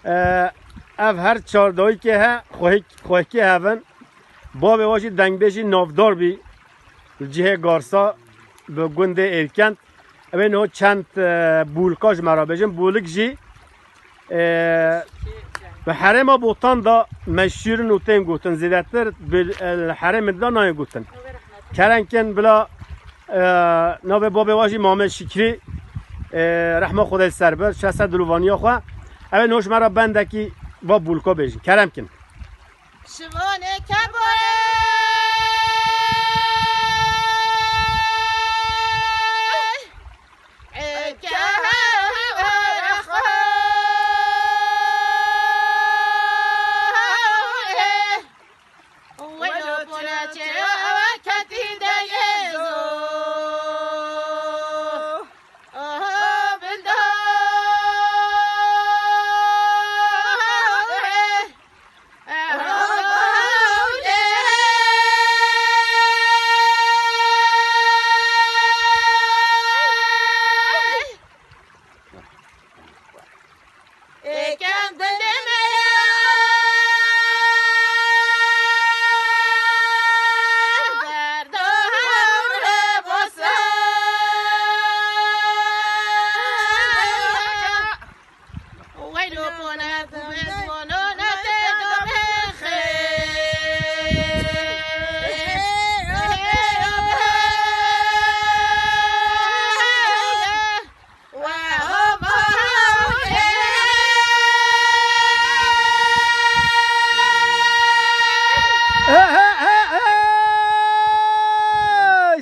اف هر چاردایی که ها خواه که هفن باب واشی دنگ بیشی نافدار بی جهه گارسا به گنده ارکند اوه نو چند بولکاش مرا بیشن بولک جی به حرم بوتان دا مشهور نوتین گوتن زیدتر به حرم دا نای گوتن کرنکن بلا نو باب واشی مامه شکری رحمه خدای سربر شسته دلوانی خواه اوه نوش مرا بنده کی با بولکا بیشن کرم کن شوانه کباره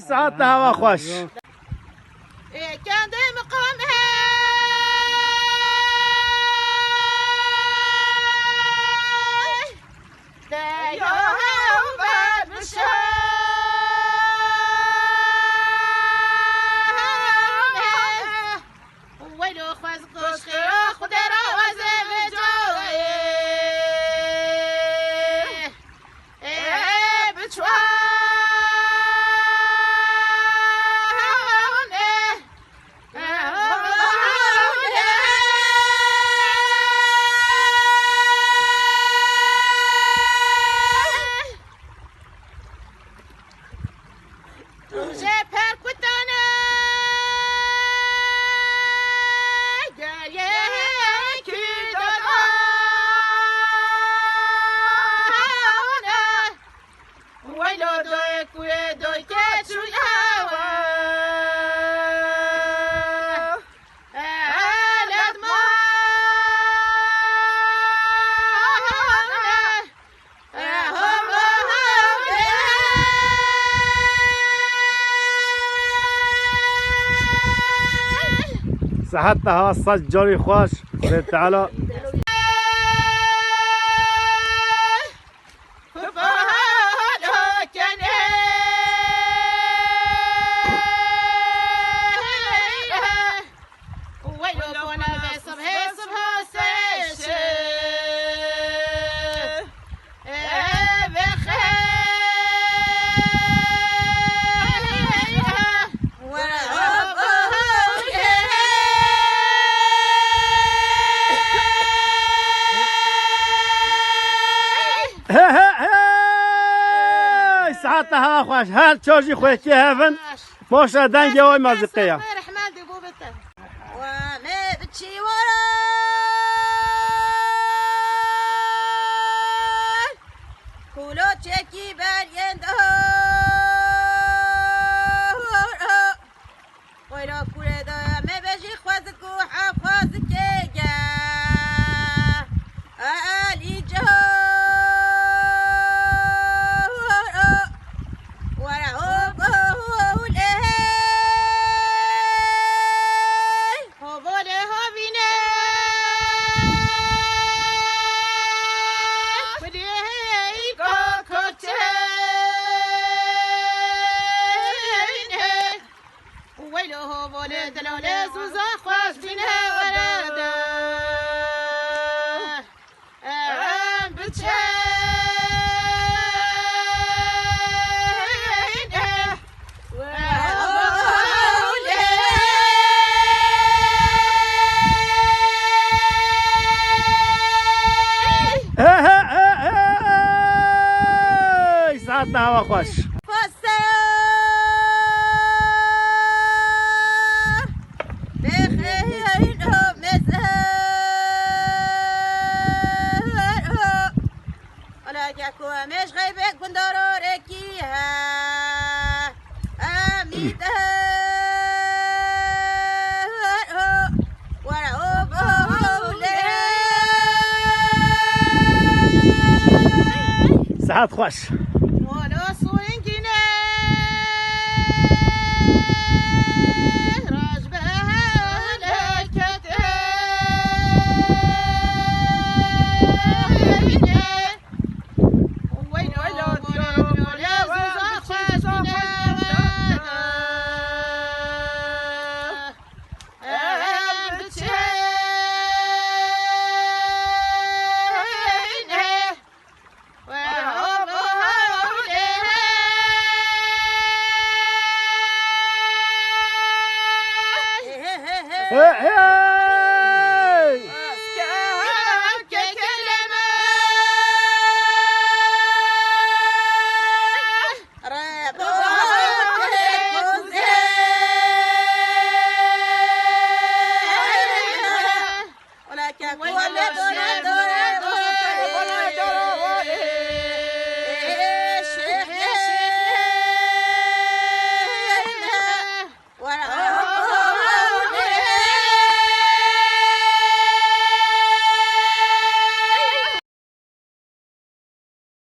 ساعت هوا خوش كان دايما قومها ساعت هوا صج جاری خوش خدا تعالی ساعت هوا خوش هر چارجی خواه که هفن باشه دنگی های مزقیه چکی برینده ویرا کوره دا مبجی خواز کو حفاظ که گه آلی جه ورا بوله بوله ها بینه هاتنا هوا خوش فسر بخيرهم مزهر ولا جاكو مش غيبك بندرور اكيها اميتها ساعات خوش ولا صوينكنا راجبها لكتها وين يا